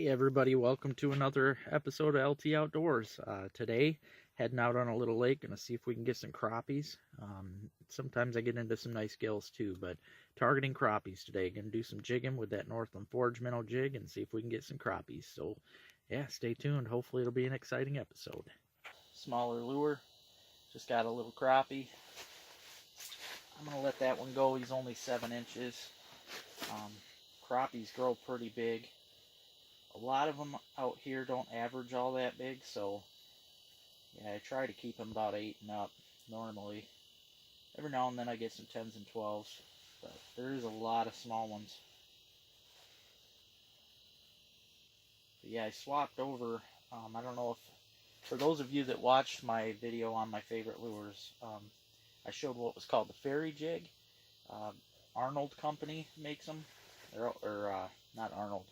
Hey everybody, welcome to another episode of LT Outdoors. Today, heading out on a little lake, gonna see if we can get some crappies. Sometimes I get into some nice gills too, but targeting crappies today. Gonna do some jigging with that Northland Forge minnow jig and see if we can get some crappies. So yeah, stay tuned. Hopefully it'll be an exciting episode. Smaller lure, just got a little crappie. I'm gonna let that one go. He's only 7 inches. Crappies grow pretty big. A lot of them out here don't average all that big, so yeah, I try to keep them about 8 and up normally. Every now and then I get some 10s and 12s, but there is a lot of small ones. But yeah, I swapped over. I don't know if, for those of you that watched my video on my favorite lures, I showed what was called the fairy jig. Arnold Company makes them, or not Arnold.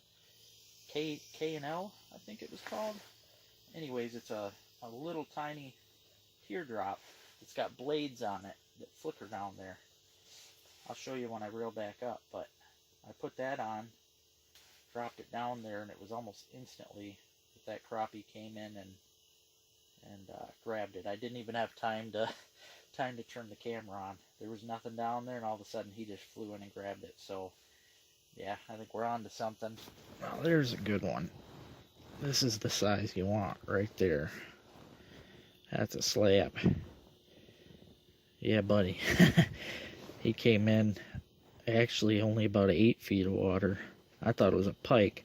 K&L, I think it was called. Anyways, it's a little tiny teardrop. It's got blades on it that flicker down there. I'll show you when I reel back up, but I put that on, dropped it down there, and it was almost instantly that crappie came in and grabbed it. I didn't even have time to turn the camera on. There was nothing down there, and all of a sudden he just flew in and grabbed it. So yeah, I think we're on to something. Well, there's a good one. This is the size you want right there. That's a slab. Yeah, buddy. He came in actually only about 8 feet of water. I thought it was a pike.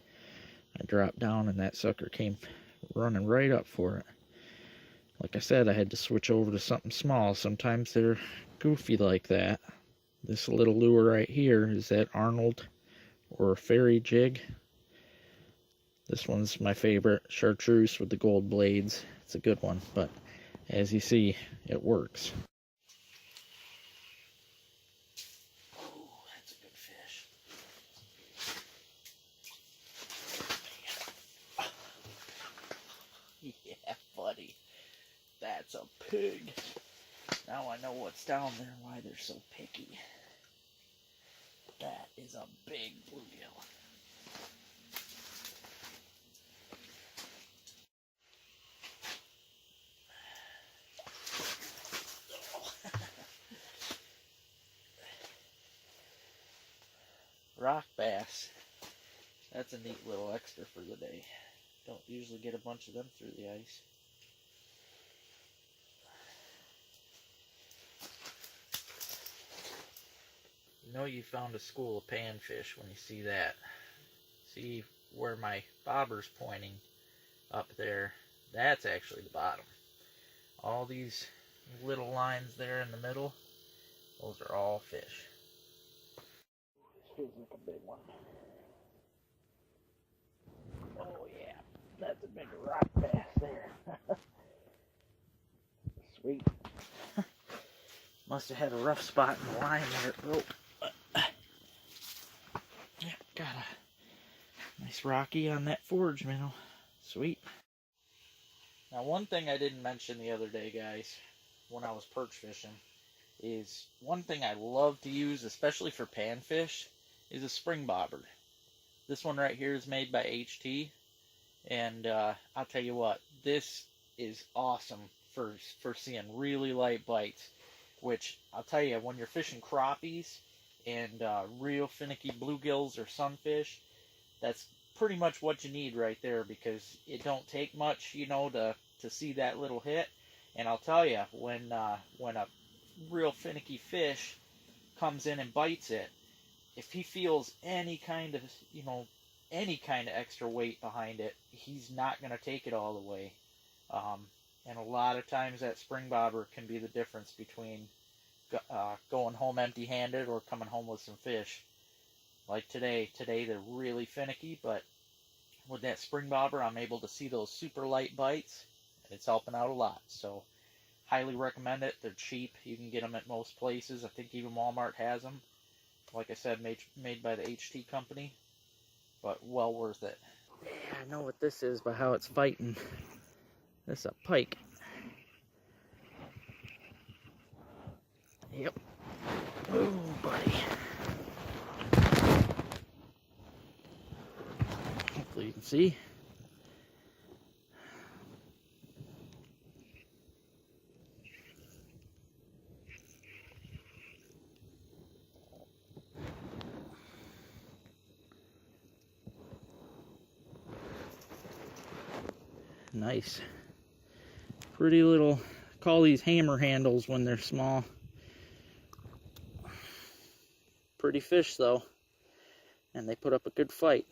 I dropped down and that sucker came running right up for it. Like I said, I had to switch over to something small. Sometimes they're goofy like that. This little lure right here is that Arnold or fairy jig. This one's my favorite, chartreuse with the gold blades. It's a good one, but as you see, it works. Oh, that's a good fish. Yeah, buddy. That's a pig. Now I know what's down there and why they're so picky. That is a big bluegill. Rock bass. That's a neat little extra for the day. Don't usually get a bunch of them through the ice. You know you found a school of panfish when you see that. See where my bobber's pointing up there? That's actually the bottom. All these little lines there in the middle, those are all fish. This feels like a big one. Oh yeah, that's a big rock bass there. Sweet. Must have had a rough spot in the line where it broke. Yeah, got a nice rocky on that forge minnow. Sweet. Now, one thing I didn't mention the other day, guys, when I was perch fishing, is one thing I love to use, especially for panfish, is a spring bobber. This one right here is made by HT, and I'll tell you what, this is awesome for seeing really light bites, which I'll tell you, when you're fishing crappies and real finicky bluegills or sunfish, that's pretty much what you need right there, because it don't take much, you know, to see that little hit. And I'll tell you, when a real finicky fish comes in and bites it, if he feels any kind of, you know, any kind of extra weight behind it, he's not going to take it all the way. And a lot of times that spring bobber can be the difference between going home empty-handed or coming home with some fish. Like today they're really finicky, but with that spring bobber, I'm able to see those super light bites, and it's helping out a lot. So, highly recommend it. They're cheap. You can get them at most places. I think even Walmart has them. Like I said, made by the HT company, but well worth it. Yeah, I know what this is by how it's fighting. This is a pike. Yep. Oh, buddy. Hopefully you can See? Nice. Pretty little, call these hammer handles when they're small. Pretty fish though, and they put up a good fight.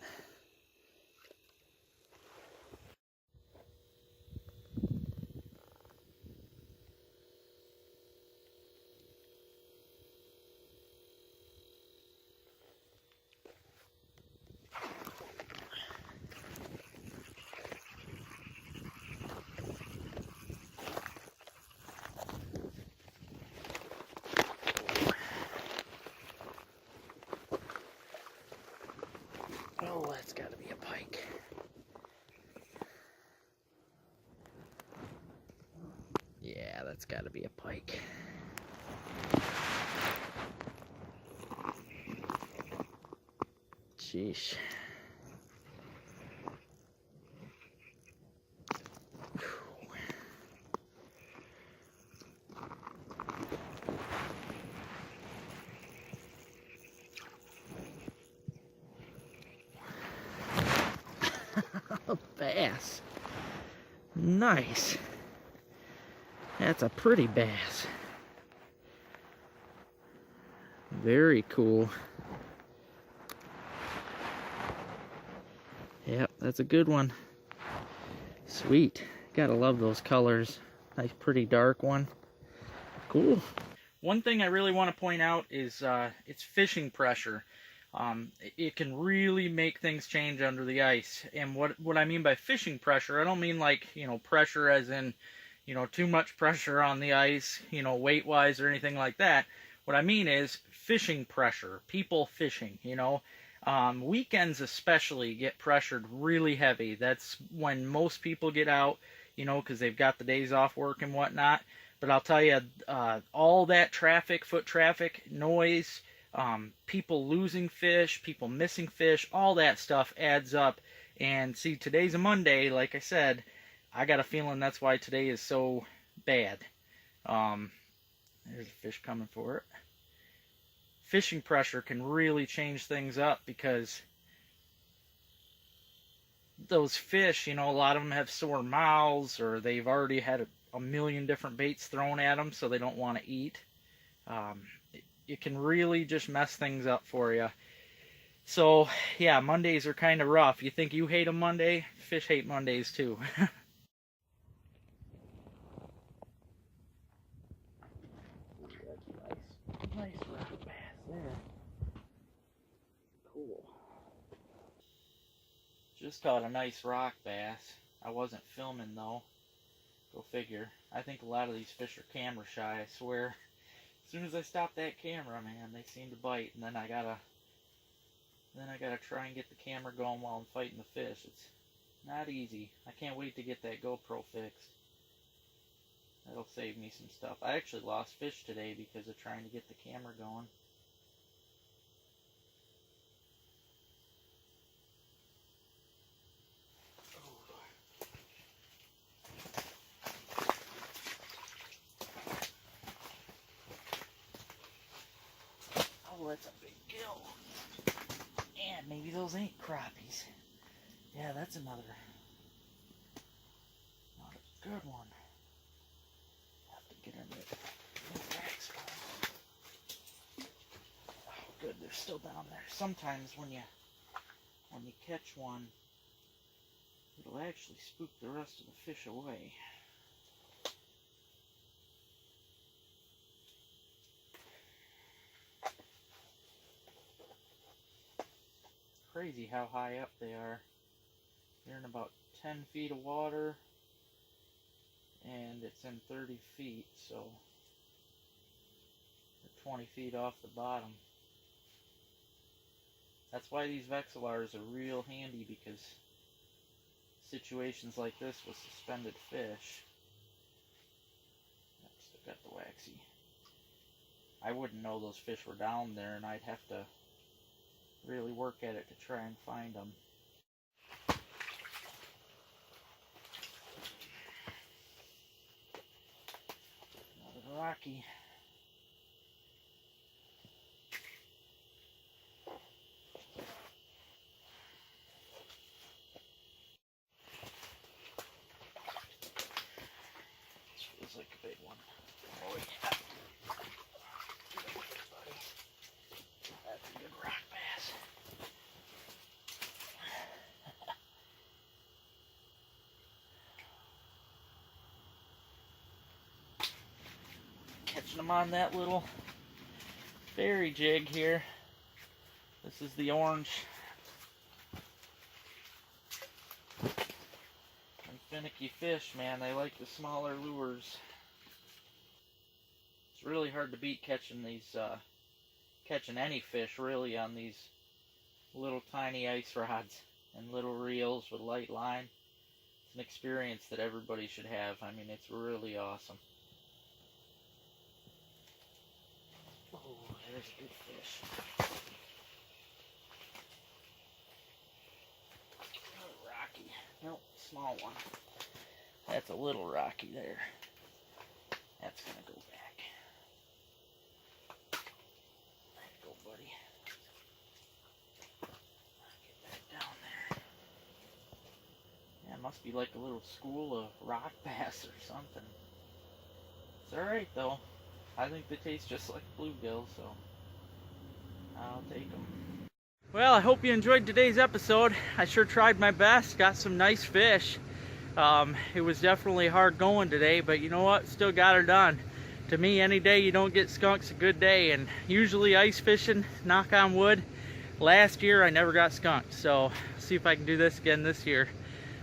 Oh, that's got to be a pike. Yeah, that's got to be a pike. Sheesh. A bass. Nice. That's a pretty bass. Very cool. Yep, that's a good one. Sweet. Gotta love those colors. Nice, pretty dark one. Cool. One thing I really want to point out is it's fishing pressure. It can really make things change under the ice. And what I mean by fishing pressure, I don't mean like, pressure as in, too much pressure on the ice, weight-wise or anything like that. What I mean is fishing pressure, people fishing, weekends especially get pressured really heavy. That's when most people get out, because they've got the days off work and whatnot. But I'll tell you, all that traffic, foot traffic, noise, people losing fish, people missing fish, all that stuff adds up. And see, today's a Monday, like I said. I got a feeling that's why today is so bad. There's a fish coming for it. Fishing pressure can really change things up because those fish, a lot of them have sore mouths or they've already had a million different baits thrown at them, so they don't want to eat. It can really just mess things up for you. So, yeah, Mondays are kind of rough. You think you hate a Monday? Fish hate Mondays too. Nice rock bass there. Cool. Just caught a nice rock bass. I wasn't filming though. Go figure. I think a lot of these fish are camera shy, I swear. As soon as I stop that camera, man, they seem to bite, and then I gotta try and get the camera going while I'm fighting the fish. It's not easy. I can't wait to get that GoPro fixed. That'll save me some stuff. I actually lost fish today because of trying to get the camera going. Oh, that's a big gill. And maybe those ain't crappies. Yeah, that's another good one. Have to get in the racks. Oh, good, they're still down there. Sometimes when you catch one, it'll actually spook the rest of the fish away. Crazy how high up they are. They're in about 10 feet of water, and it's in 30 feet, so they're 20 feet off the bottom. That's why these Vexilars are real handy, because situations like this with suspended fish. Still got the waxy. I wouldn't know those fish were down there, and I'd have to really work at it to try and find them. rocky. This feels like a big one. Oh yeah. That's a good rock bass. Catching them on that little fairy jig here. This is the orange. And finicky fish, man, they like the smaller lures. It's really hard to beat catching these, catching any fish really on these little tiny ice rods and little reels with light line. It's an experience that everybody should have. I mean, it's really awesome. Oh, there's a good fish. Another rocky. Nope, small one. That's a little rocky there. That's gonna go back. There you go, buddy. Get back down there. Yeah, it must be like a little school of rock bass or something. It's alright though. I think they taste just like bluegill, so I'll take them. Well, I hope you enjoyed today's episode. I sure tried my best. Got some nice fish. It was definitely hard going today, but you know what? Still got her done. To me, any day you don't get skunk's a good day, and usually ice fishing, knock on wood, last year I never got skunked, so see if I can do this again this year.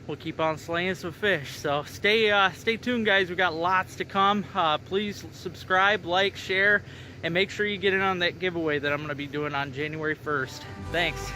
We'll keep on slaying some fish. So stay tuned, guys. We got lots to come. Please subscribe, like, share, and make sure you get in on that giveaway that I'm going to be doing on January 1st. Thanks.